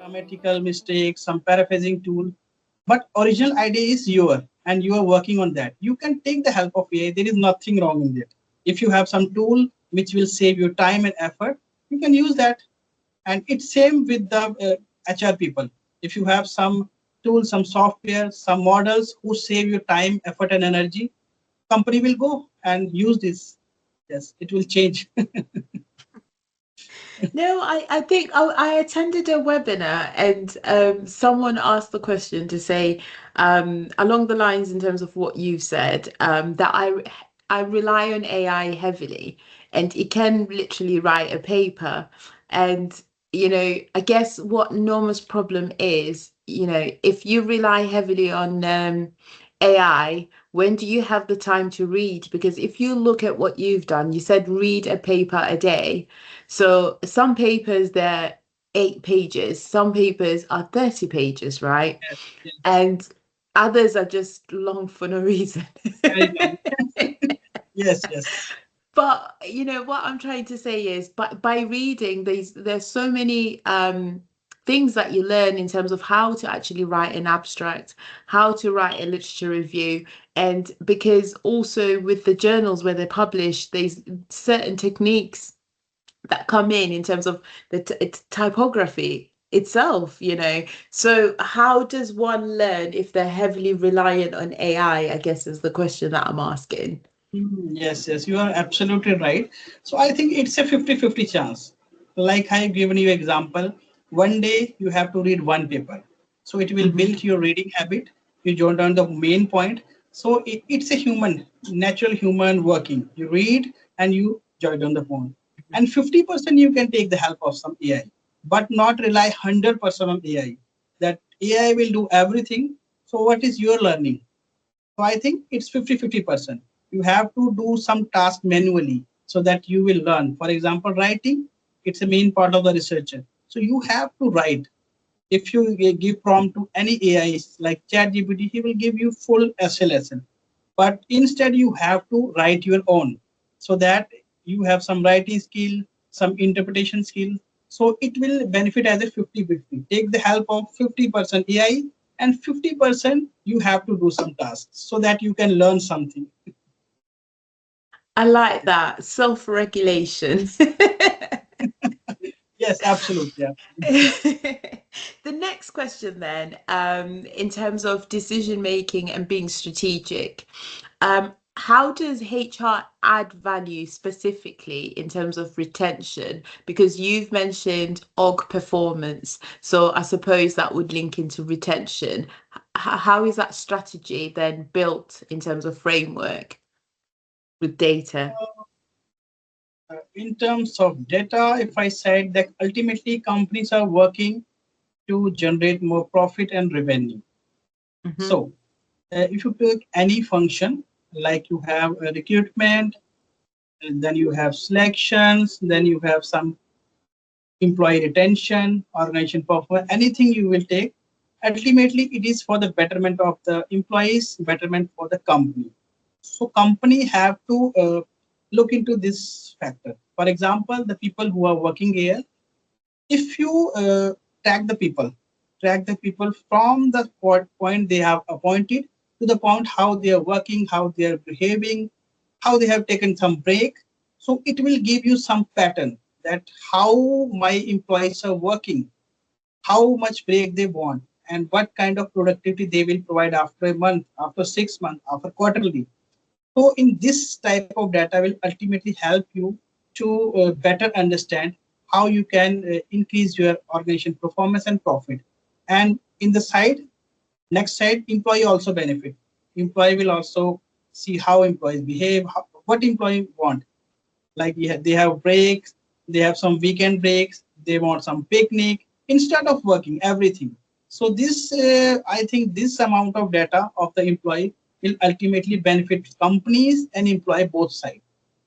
grammatical mistakes, some paraphrasing tool, but original idea is your, and you are working on that. You can take the help of AI. There is nothing wrong in it. If you have some tool which will save you time and effort, you can use that. And it's same with the HR people. If you have some tools, some software, some models who save you time, effort, and energy, company will go and use this. Yes, it will change. No, I think I attended a webinar and someone asked the question to say, along the lines in terms of what you've said, that I rely on AI heavily and it can literally write a paper. And, I guess what Norma's problem is, if you rely heavily on AI, when do you have the time to read? Because if you look at what you've done, you said read a paper a day. So some papers they're 8 pages, some papers are 30 pages, right? Yes, yes, And others are just long for no reason. very long. Yes, yes. But what I'm trying to say is by reading these, there's so many things that you learn in terms of how to actually write an abstract, how to write a literature review, and because also with the journals where they're published, there's certain techniques that come in terms of the typography itself. So how does one learn if they're heavily reliant on AI, I guess is the question that I'm asking. Yes, yes, you are absolutely right. So I think it's a 50-50 chance. Like I have given you example, one day you have to read one paper. So it will Mhm. build your reading habit. You jot down the main point. So it's a natural human working. You read and you jot down the point. And 50% you can take the help of some AI, but not rely 100% on AI. That AI will do everything. So what is your learning? So I think it's 50-50%. You have to do some task manually so that you will learn. For example, writing, it's a main part of the researcher. So you have to write. If you give prompt to any AI like ChatGPT, he will give you full essay lesson. But instead, you have to write your own so that you have some writing skill, some interpretation skill. So it will benefit as a 50-50. Take the help of 50% AI and 50% you have to do some tasks so that you can learn something. I like that self-regulation. Yes, absolutely. Yeah. The next question then, in terms of decision making and being strategic, how does HR add value specifically in terms of retention? Because you've mentioned org performance, so I suppose that would link into retention. How is that strategy then built in terms of framework with data? In terms of data, if I said that ultimately companies are working to generate more profit and revenue. Hmm. So if you take any function, like you have a recruitment, and then you have selections, then you have some employee retention, organization performance, anything you will take, ultimately it is for the betterment of the employees, betterment for the company. So company have to look into this factor. For example, the people who are working here, if you track track the people from the point they have appointed to the point how they are working, how they are behaving, how they have taken some break. So it will give you some pattern that how my employees are working, how much break they want, and what kind of productivity they will provide after a month, after 6 months, after quarterly. So in this type of data will ultimately help you to better understand how you can increase your organization performance and profit. And in the side, next side, employee also benefit. Employee will also see how employees behave, what employee want. Like they have breaks, they have some weekend breaks, they want some picnic instead of working everything. So this, I think, this amount of data of the employee will ultimately benefit companies and employ both sides.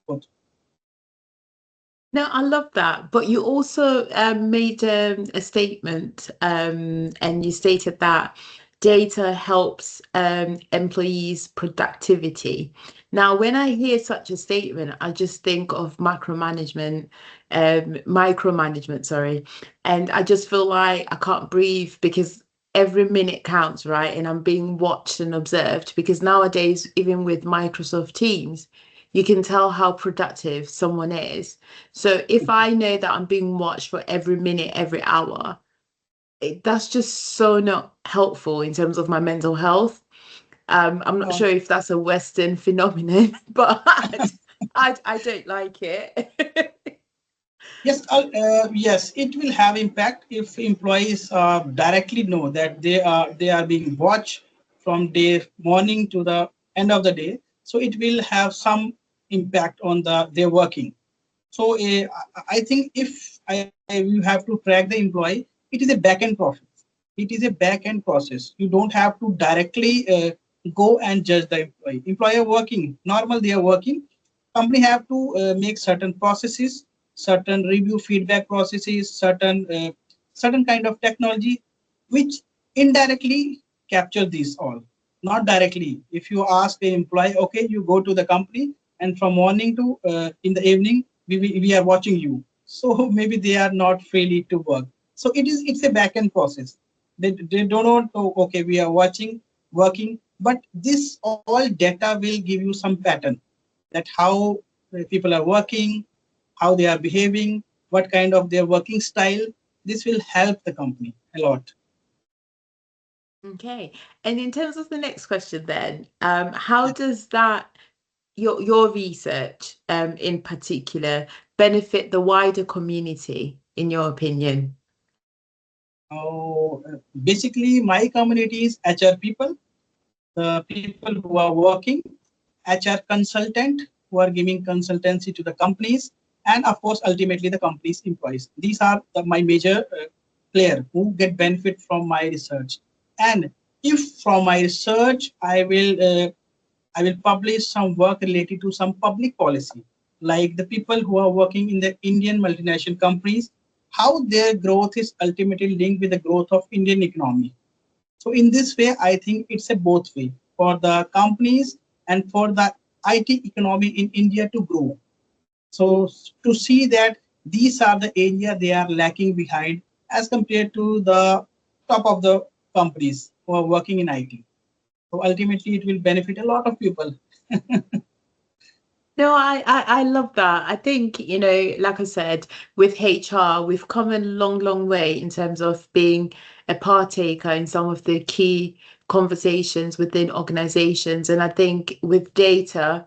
Both. No, I love that. But you also made a statement, and you stated that data helps employees' productivity. Now, when I hear such a statement, I just think of micromanagement, sorry, and I just feel like I can't breathe because every minute counts, right? And I'm being watched and observed because nowadays, even with Microsoft Teams, you can tell how productive someone is. So if I know that I'm being watched for every minute, every hour, that's just so not helpful in terms of my mental health. I'm not Uh, sure if that's a Western phenomenon, but I don't like it. yes, it will have impact if employees directly know that they are being watched from day morning to the end of the day. So it will have some impact on their working. So I think if you have to track the employee, it is a back end process. It is a back end process. You don't have to directly go and judge the employee. Employer working normal, they are working. Company have to make certain processes, certain review feedback processes, certain kind of technology, which indirectly capture these all. Not directly. If you ask the employee, okay, you go to the company and from morning to in the evening we are watching you, so maybe they are not freely to work. So it's a back end process. They don't know, oh, okay, we are watching working, but this all data will give you some pattern, that how people are working, how they are behaving, what kind of their working style. This will help the company a lot. Okay. And in terms of the next question then, how does that your research in particular benefit the wider community, in your opinion? Oh, basically my community is HR people, the people who are working, HR consultant who are giving consultancy to the companies, and of course, ultimately the company's employees. These are my major player who get benefit from my research. And if from my research, I will publish some work related to some public policy, like the people who are working in the Indian multinational companies, how their growth is ultimately linked with the growth of Indian economy. So in this way, I think it's a both way for the companies and for the IT economy in India to grow. So to see that these are the area they are lacking behind as compared to the top of the companies who are working in IT. So ultimately, it will benefit a lot of people. No, I love that. I think, like I said, with HR, we've come a long, long way in terms of being a partaker in some of the key conversations within organizations. And I think with data,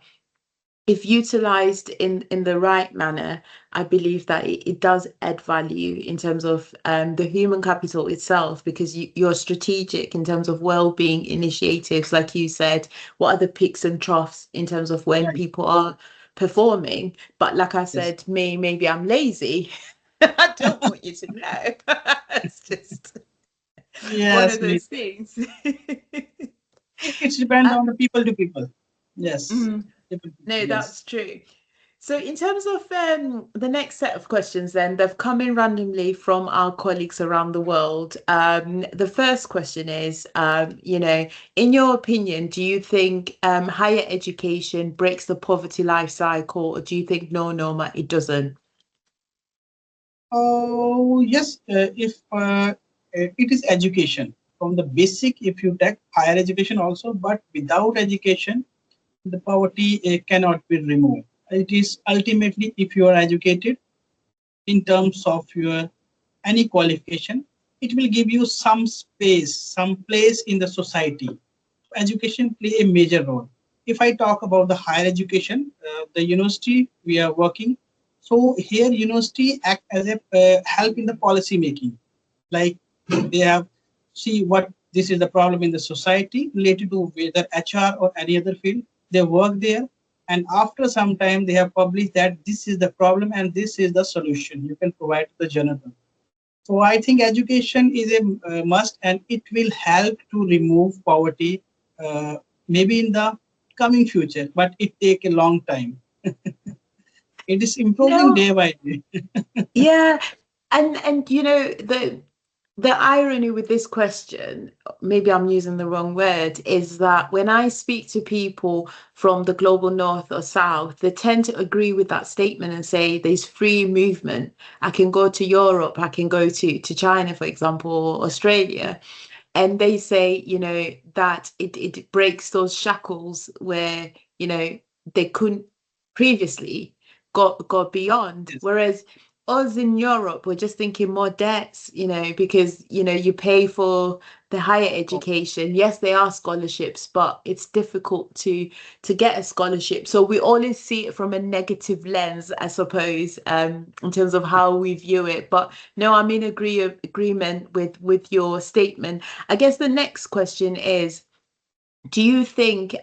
if utilized in the right manner, I believe that it does add value in terms of the human capital itself, because you're strategic in terms of well-being initiatives, like you said, what are the peaks and troughs in terms of when Right. people are performing. But like I Yes. said, maybe I'm lazy. I don't want you to know. It's just one Yes, of Lee. those things. It's depend on the people to people. Yes. Mm. People to people, No, yes. that's true. So, in terms of the next set of questions, then they've come in randomly from our colleagues around the world. The first question is, in your opinion, do you think higher education breaks the poverty life cycle, or do you think no, Norma, it doesn't? Oh, yes. If it is education from the basic, if you take higher education also, but without education, the poverty cannot be removed. It is ultimately if you are educated in terms of your any qualification, it will give you some space, some place in the society. Education play a major role. If I talk about the higher education, the university we are working, so here university act as a help in the policy making. Like they have see what this is the problem in the society related to whether HR or any other field. They work there, and after some time they have published that this is the problem and this is the solution you can provide to the general. So I think education is a must, and it will help to remove poverty, uh, maybe in the coming future, but it take a long time. It is improving No, day by day. yeah, and the The irony with this question, maybe I'm using the wrong word, is that when I speak to people from the global north or south, they tend to agree with that statement and say there's free movement. I can go to Europe, I can go to China, for example, or Australia. And they say, that it breaks those shackles where, they couldn't previously go beyond. Yes. Whereas us in Europe, we're just thinking more debts, because, you pay for the higher education. Yes, they are scholarships, but it's difficult to get a scholarship. So we always see it from a negative lens, I suppose, in terms of how we view it. But no, I'm in agreement with your statement. I guess the next question is, do you think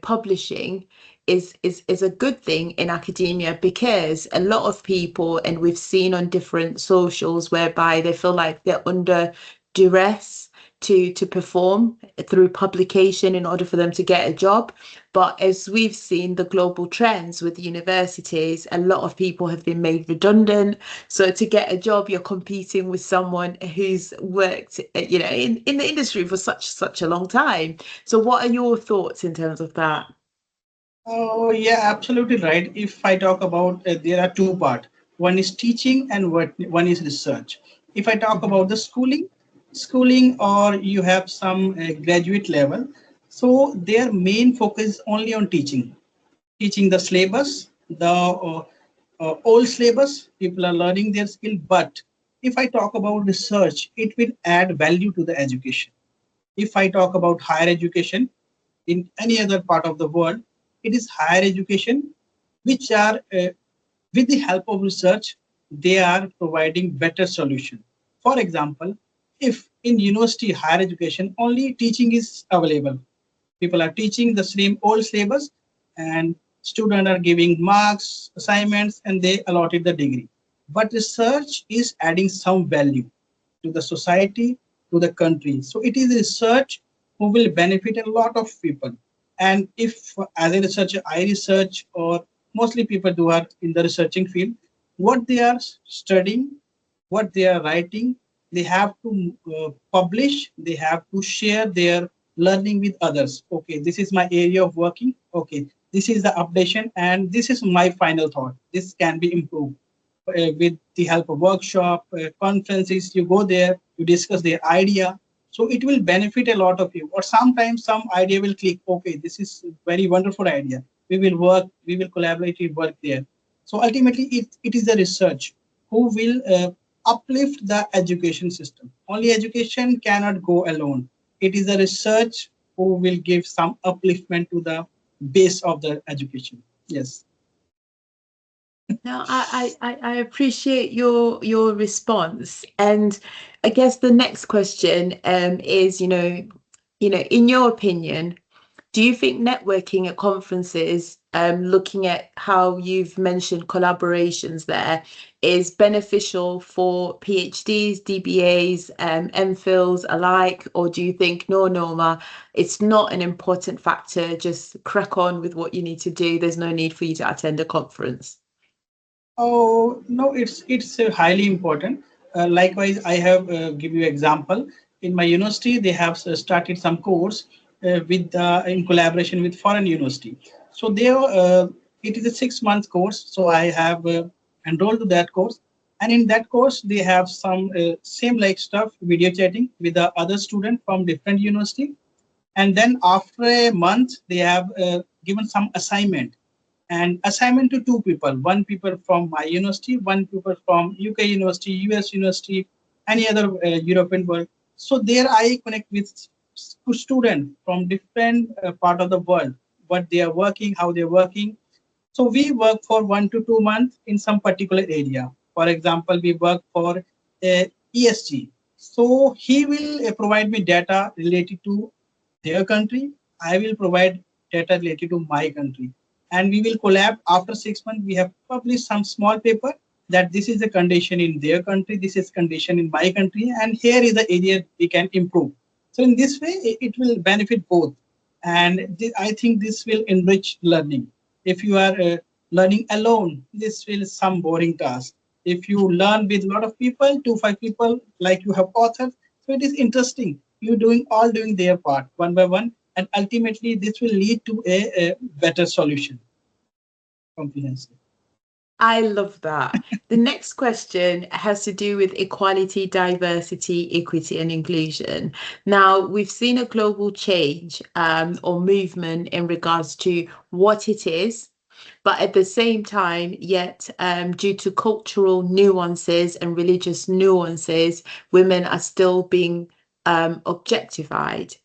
publishing is a good thing in academia? Because a lot of people, and we've seen on different socials, whereby they feel like they're under duress to perform through publication in order for them to get a job. But as we've seen the global trends with universities, a lot of people have been made redundant. So to get a job, you're competing with someone who's worked, in the industry for such a long time. So what are your thoughts in terms of that? Oh, yeah, absolutely right. If I talk about, there are two parts. One is teaching and one is research. If I talk Mhm. about the schooling, or you have some graduate level, so their main focus is only on teaching the syllabus, the old syllabus. People are learning their skill. But if I talk about research, it will add value to the education. If I talk about higher education in any other part of the world, it is higher education which are, with the help of research, they are providing better solution. For example, if in university higher education only teaching is available, people are teaching the same old syllabus, and students are giving marks, assignments, and they allotted the degree. But research is adding some value to the society, to the country. So it is research who will benefit a lot of people. And if as a researcher, I research, or mostly people who are in the researching field, what they are studying, what they are writing, they have to publish, they have to share their learning with others. Okay, this is my area of working. Okay, this is the updation, and this is my final thought. This can be improved with the help of workshop, conferences. You go there, you discuss their idea, so it will benefit a lot of you. Or sometimes some idea will click. Okay, this is a very wonderful idea. We will collaboratively work there. So ultimately, it is the research who will uplift the education system. Only education cannot go alone. It is the research who will give some upliftment to the base of the education. Yes. No, I appreciate your response. And I guess the next question is, in your opinion, do you think networking at conferences, looking at how you've mentioned collaborations there, is beneficial for PhDs, DBAs, MPhils alike? Or do you think, no, Noma, it's not an important factor, just crack on with what you need to do. There's no need for you to attend a conference? Oh no, it's highly important. Likewise, I have give you example. In my university, they have started some course with in collaboration with foreign university. So there, it is a 6 month course. So I have enrolled to that course, and in that course, they have some same like stuff, video chatting with the other student from different university. And then after a month, they have given some assignment, and assignment to two people, one people from my university, one people from UK university, US university, any other European world. So there I connect with students from different part of the world, what they are working, how they are working. So we work for 1 to 2 months in some particular area. For example, we work for ESG. So he will provide me data related to their country. I will provide data related to my country. And we will collab. After 6 months, we have published some small paper that this is the condition in their country, this is condition in my country, and here is the area we can improve. So in this way, it will benefit both. And I think this will enrich learning. If you are learning alone, this will some boring task. If you learn with a lot of people, 2 5 people, like you have authors, so it is interesting. You doing their part one by one, and ultimately this will lead to a better solution. Comprehensive. I love that. The next question has to do with equality, diversity, equity, and inclusion. Now, we've seen a global change or movement in regards to what it is, but at the same time, yet due to cultural nuances and religious nuances, women are still being objectified.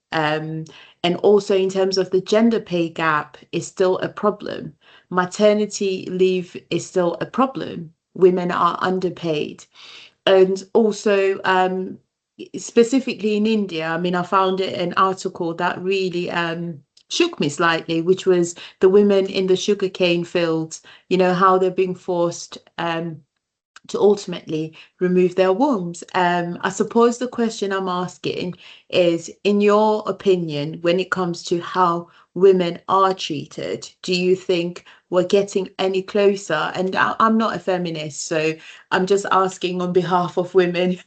And also in terms of the gender pay gap is still a problem. Maternity leave is still a problem. Women are underpaid. And also specifically in India, I mean, I found it an article that really shook me slightly, which was the women in the sugarcane fields, you know, how they're being forced to ultimately remove their wombs. I suppose the question I'm asking is, in your opinion, when it comes to how women are treated, do you think we're getting any closer? And I'm not a feminist, so I'm just asking on behalf of women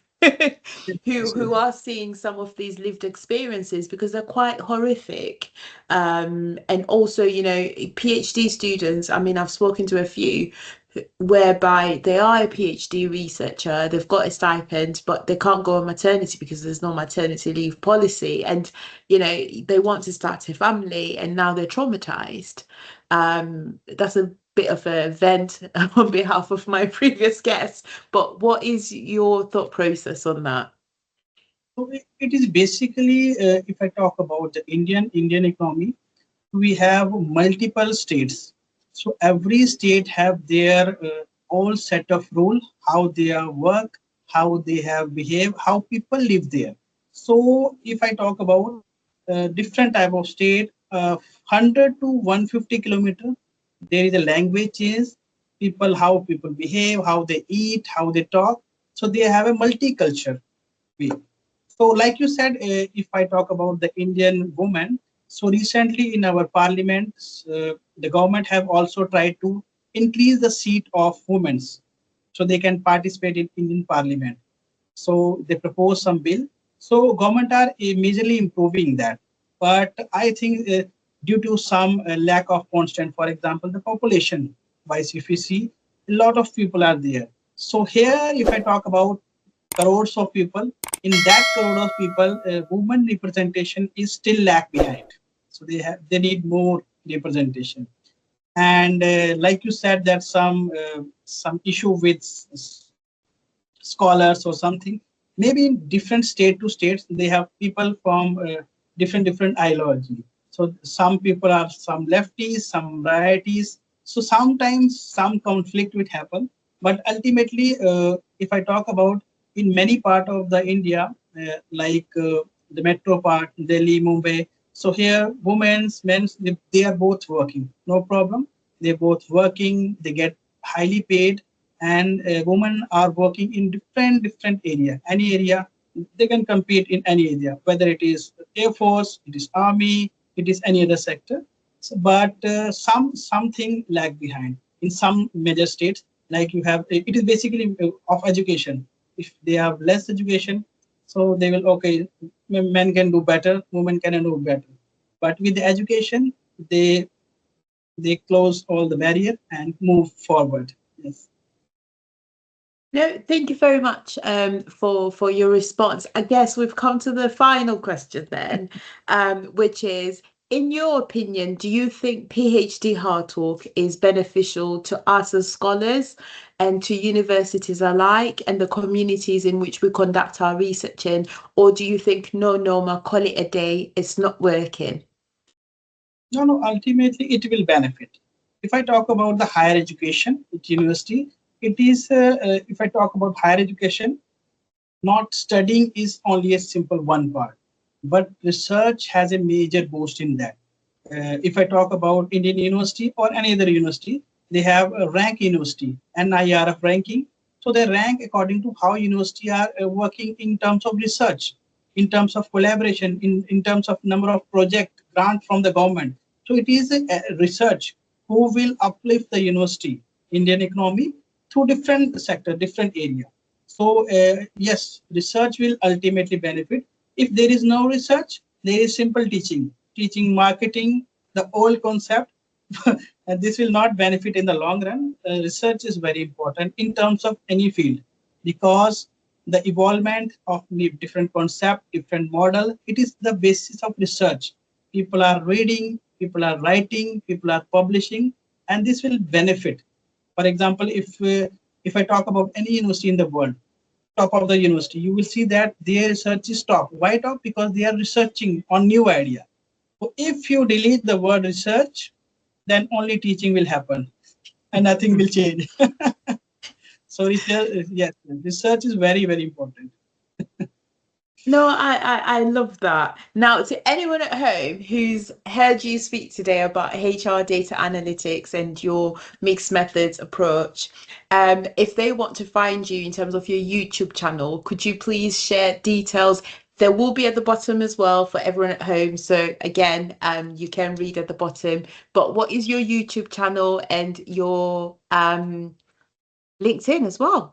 who are seeing some of these lived experiences, because they're quite horrific. And also, you know, PhD students, I mean, I've spoken to a few whereby they are a PhD researcher, they've got a stipend, but they can't go on maternity because there's no maternity leave policy. And, you know, they want to start a family and now they're traumatized. That's a bit of a vent on behalf of my previous guest, but what is your thought process on that? So it is basically, if I talk about the Indian economy, we have multiple states. So every state have their own set of rule, how they are work, how they have behave, how people live there. So if I talk about different type of state, 100 to 150 kilometer, there is a language change, people, how people behave, how they eat, how they talk. So they have a multicultural way. So, like you said, if I talk about the Indian woman, so recently in our parliament, the government have also tried to increase the seat of women, so they can participate in Indian parliament. So they propose some bill. So government are majorly improving that. But I think due to some lack of constant, for example, the population wise, if you see, a lot of people are there. So here, if I talk about crores of people, in that crore of people, women representation is still lag behind. So they need more representation. And like you said, that some issue with scholars or something. Maybe in different state to states, they have people from different ideology. So some people are some lefties, some righties. So sometimes some conflict would happen. But ultimately, if I talk about in many part of the India, like the metro part, Delhi, Mumbai. So here, women's, men's, they are both working. No problem. They're both working. They get highly paid, and women are working in different area, any area. They can compete in any area, whether it is air force, it is army, it is any other sector. So, but something lag behind in some major states, like you have, it is basically of education. If they have less education, so they will, okay, men can do better, women can do better. But with the education, they they close all the barrier and move forward. Yes. No, thank you very much for your response. I guess we've come to the final question then, which is, in your opinion, do you think PhD Hard Talk is beneficial to us as scholars and to universities alike and the communities in which we conduct our research in? Or do you think, no, Noma, call it a day, it's not working? No, no, ultimately it will benefit. If I talk about the higher education at university, it is, if I talk about higher education, not studying is only a simple one part, but research has a major boost in that. If I talk about Indian University or any other university, they have a rank university, NIRF ranking. So they rank according to how university are working in terms of research, in terms of collaboration, in terms of number of project grant from the government. So it is a research who will uplift the university, Indian economy. through different sector, different area. So yes, research will ultimately benefit. If there is no research, there is simple teaching marketing, the old concept, and this will not benefit in the long run. Research is very important in terms of any field, because the evolvement of the different concept, different model, it is the basis of research. People are reading, people are writing, people are publishing, and this will benefit. For example, if I talk about any university in the world, top of the university, you will see that their research is top. Why top? Because they are researching on new idea. So if you delete the word research, then only teaching will happen and nothing will change. So research, yes, research is very, very important. No, I love that. Now, to anyone at home who's heard you speak today about HR data analytics and your mixed methods approach, if they want to find you in terms of your YouTube channel, could you please share details? There will be at the bottom as well for everyone at home. So again, you can read at the bottom. But what is your YouTube channel and your LinkedIn as well?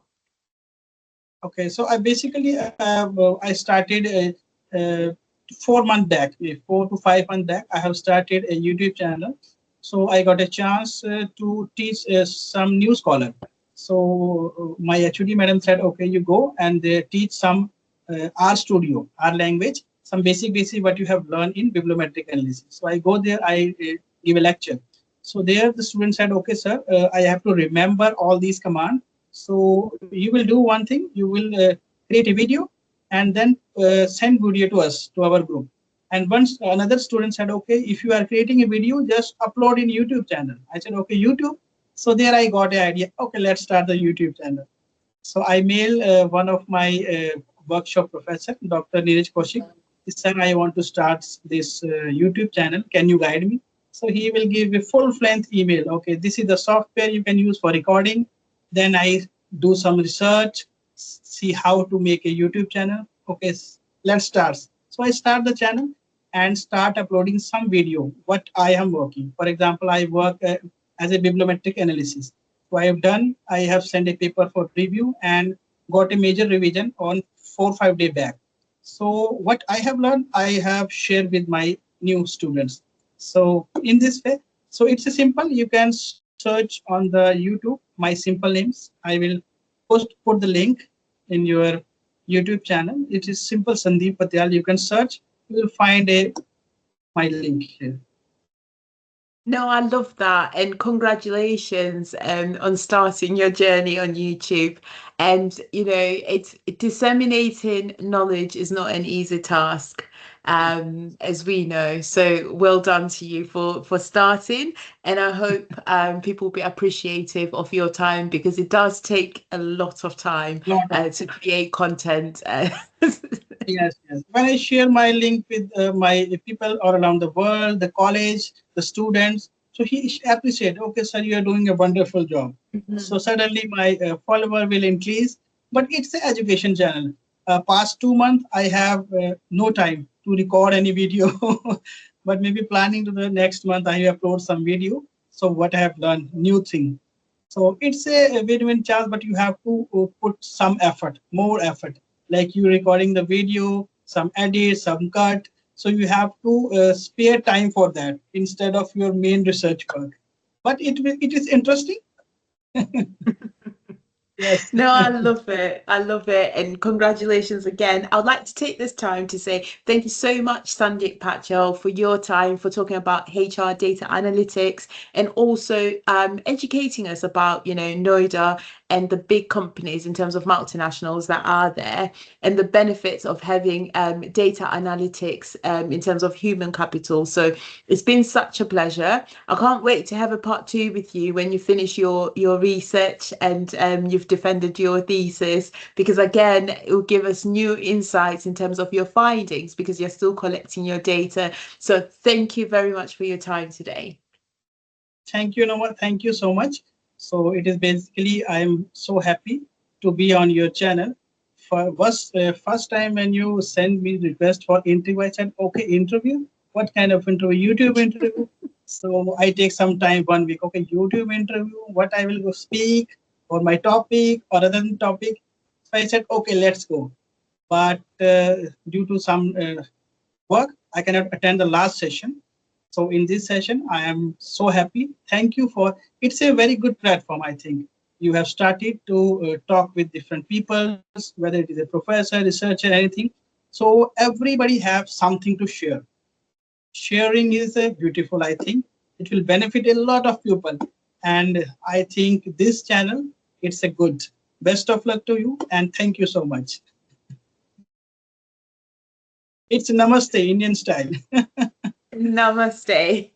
Okay, so I basically I started 4 months back, 4 to 5 months back. I have started a YouTube channel. So I got a chance to teach some new scholar. So my HOD madam said, okay, you go and teach some R studio, R language, some basic what you have learned in bibliometric analysis. So I go there, I give a lecture. So there the student said, okay, sir, I have to remember all these commands. So you will do one thing, you will create a video and then send video to us, to our group. And once another student said, okay, if you are creating a video, just upload in YouTube channel. I said, okay, YouTube. So there I got an idea. Okay, let's start the YouTube channel. So I mail one of my workshop professor, Dr. Neeraj Kaushik. He said, I want to start this YouTube channel. Can you guide me? So he will give a full-length email. Okay, this is the software you can use for recording. Then I do some research, see how to make a YouTube channel. Okay, let's start. So I start the channel and start uploading some video, what I am working. For example, I work as a bibliometric analysis. So I have sent a paper for review and got a major revision on 4 or 5 days back. So what I have learned, I have shared with my new students. So in this way, so it's a simple, you can search on the YouTube, my simple names. I will put the link in your YouTube channel. It is simple Sandeep Patyal. You can search, you will find my link here. No, I love that. And congratulations on starting your journey on YouTube. And, you know, it's disseminating knowledge is not an easy task, as we know. So well done to you for starting. And I hope people will be appreciative of your time because it does take a lot of time to create content. Yes, yes. When I share my link with my people all around the world, the college, the students, so he appreciate. Okay, sir, you are doing a wonderful job. So suddenly my follower will increase. But it's an education channel. Past 2 months, I have no time to record any video. But maybe planning to the next month, I upload some video. So what I have done, new thing. So it's a win-win chance, but you have to put some effort, more effort, like you recording the video, some edit, some cut. So you have to spare time for that instead of your main research work. But it is interesting. Yes. No, I love it. I love it. And congratulations again. I would like to take this time to say thank you so much, Sandeep Patyal, for your time, for talking about HR data analytics and also educating us about, you know, Noida and the big companies in terms of multinationals that are there and the benefits of having data analytics in terms of human capital. So it's been such a pleasure. I can't wait to have a part 2 with you when you finish your research and you've defended your thesis, because again, it will give us new insights in terms of your findings because you're still collecting your data. So thank you very much for your time today. Thank you, Noma. Thank you so much. So it is basically, I'm so happy to be on your channel. For first time when you send me request for interview, I said, okay, interview. What kind of interview? YouTube interview. So I take some time, 1 week. Okay, YouTube interview. What I will go speak. or my topic or other topic. So I said, okay, let's go. But due to some work, I cannot attend the last session. So in this session, I am so happy. Thank you for, it's a very good platform, I think. You have started to talk with different peoples, whether it is a professor, researcher, anything. So everybody have something to share. Sharing is beautiful, I think. It will benefit a lot of people. And I think this channel, it's a good. Best of luck to you and thank you so much. It's Namaste, Indian style. Namaste.